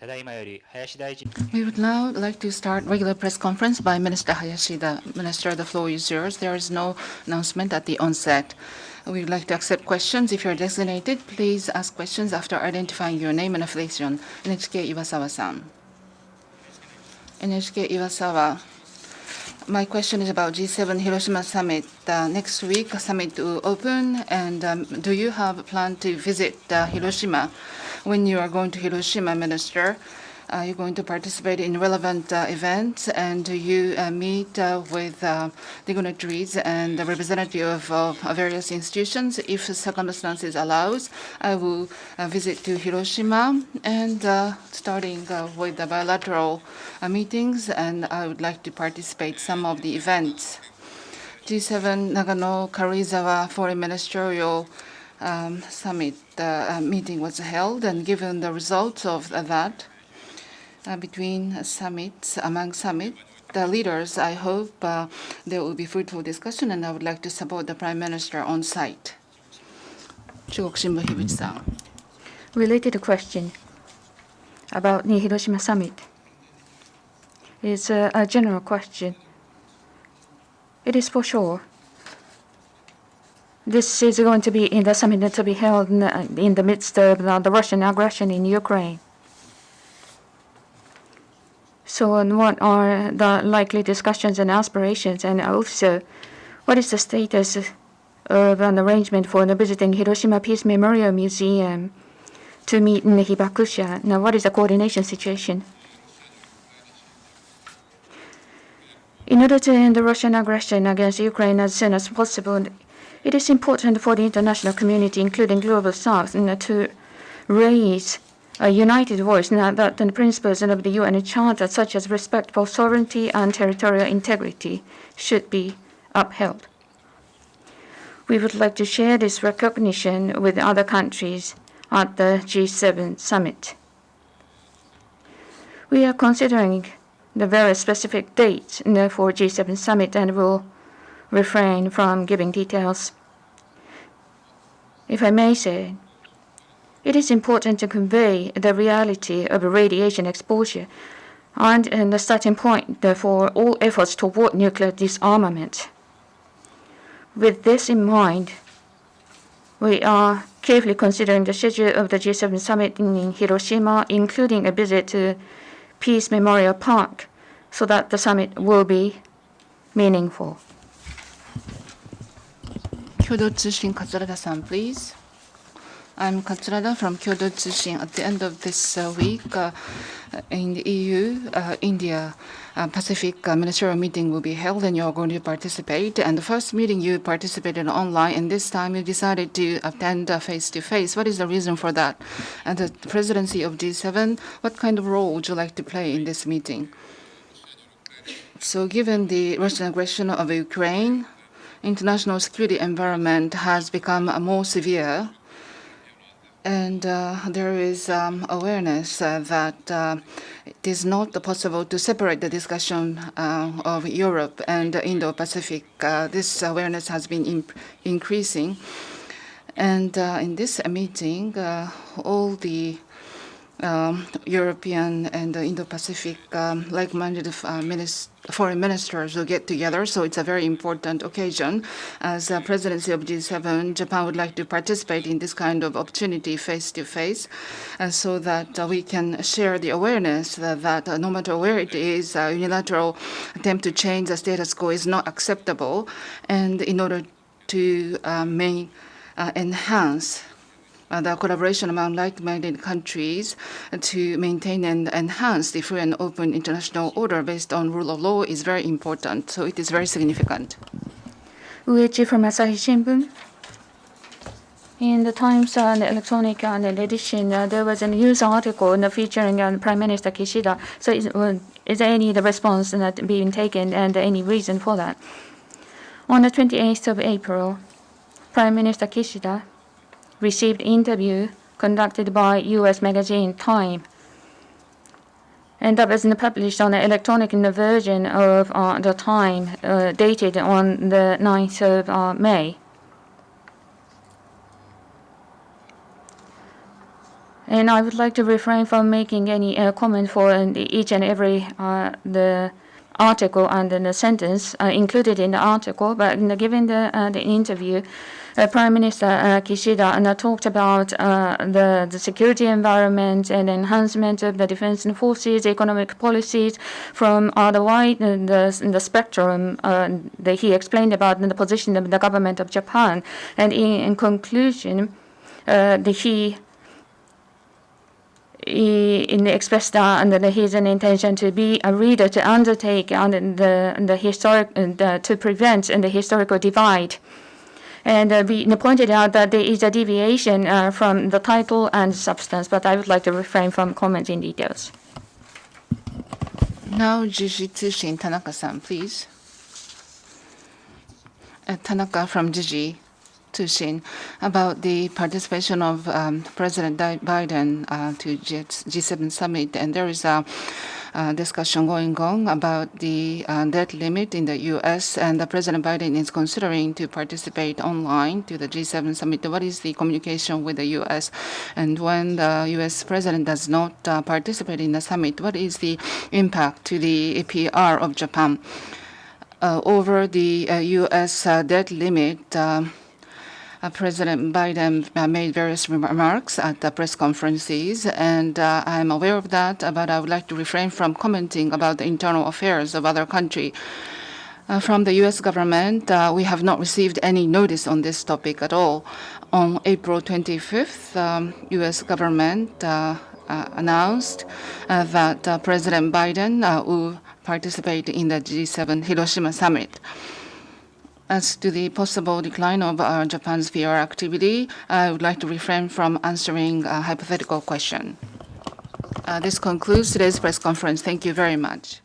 We would now like to start regular press conference by Minister Hayashi. The Minister, the floor is yours. There is no announcement at the onset. We would like to accept questions. If you are designated, please ask questions after identifying your name and affiliation. NHK Iwasawa-san. NHK Iwasawa. My question is about G7 Hiroshima Summit. Next week, a summit will open, and do you have a plan to visit Hiroshima? When you are going to Hiroshima, Minister, are you going to participate in relevant events, and do you meet with dignitaries and the representative of various institutions? If circumstances allows, I will visit to Hiroshima, and starting with the bilateral meetings, and I would like to participate some of the events. G7 Nagano Karizawa Foreign Ministerial Summit meeting was held, and given the results of that, between summits, among summit, the leaders, I hope there will be fruitful discussion, and I would like to support the Prime Minister on site. Chugoku Shimbun Hibuchi-san. Related question about the Hiroshima Summit. It's a general question. It is for sure. This is going to be in the summit to be held in the midst of the Russian aggression in Ukraine. So what are the likely discussions and aspirations, and also what is the status of an arrangement for visiting Hiroshima Peace Memorial Museum to meet in Hibakusha? Now, what is the coordination situation? In order to end the Russian aggression against Ukraine as soon as possible, it is important for the international community, including Global South, to raise a united voice that the principles of the UN Charter, such as respect for sovereignty and territorial integrity, should be upheld. We would like to share this recognition with other countries at the G7 summit. We are considering the very specific dates for G7 summit and will refrain from giving details. If I may say, it is important to convey the reality of radiation exposure and the starting point for all efforts toward nuclear disarmament. With this in mind, we are carefully considering the schedule of the G7 summit in Hiroshima, including a visit to Peace Memorial Park, so that the summit will be meaningful. Kyodo Tsushin Katsurada-san, please. I'm Katsurada from Kyodo Tsushin. At the end of this week, in the EU, India-Pacific ministerial meeting will be held, and you're going to participate. And the first meeting you participated online, and this time you decided to attend face-to-face. What is the reason for that? And the presidency of G7, what kind of role would you like to play in this meeting? So given the Russian aggression of Ukraine, international security environment has become more severe, and there is awareness that it is not possible to separate the discussion of Europe and Indo-Pacific. This awareness has been increasing, and in this meeting, all the European and Indo-Pacific like-minded foreign ministers will get together. So it's a very important occasion. As presidency of G7, Japan would like to participate in this kind of opportunity face-to-face, so that we can share the awareness that no matter where it is, unilateral attempt to change the status quo is not acceptable. And in order to enhance the collaboration among like-minded countries to maintain and enhance the free and open international order based on rule of law is very important. So it is very significant. Uechi from Asahi Shimbun. In the Times and electronic edition, there was a news article featuring Prime Minister Kishida. So is there any response that being taken, and any reason for that? On the 28th of April, Prime Minister Kishida received interview conducted by U.S. magazine Time, and that was published on the electronic version of the Time, dated on the 9th of May. And I would like to refrain from making any comment for each and every the article and the sentence included in the article. But given the interview, Prime Minister Kishida talked about the security environment and enhancement of the defense forces, economic policies from the wide the spectrum that he explained about the position of the government of Japan. And in conclusion, he expressed his intention to be a reader to undertake the historic to prevent the historical divide. And we pointed out that there is a deviation from the title and substance, but I would like to refrain from commenting details. Now, Jiji Tsushin, Tanaka-san, please. Tanaka from Jiji Tsushin, about the participation of President Biden to G7 summit, and there is a discussion going on about the debt limit in the U.S., and President Biden is considering to participate online to the G7 summit. What is the communication with the U.S.? And when the U.S. president does not participate in the summit, what is the impact to the PR of Japan? Over the U.S. Debt limit, President Biden made various remarks at the press conferences, and I'm aware of that, but I would like to refrain from commenting about the internal affairs of other countries. From the U.S. government, we have not received any notice on this topic at all. On April 25th, U.S. government announced that President Biden will participate in the G7 Hiroshima Summit. As to the possible decline of Japan's PR activity, I would like to refrain from answering a hypothetical question. This concludes today's press conference. Thank you very much.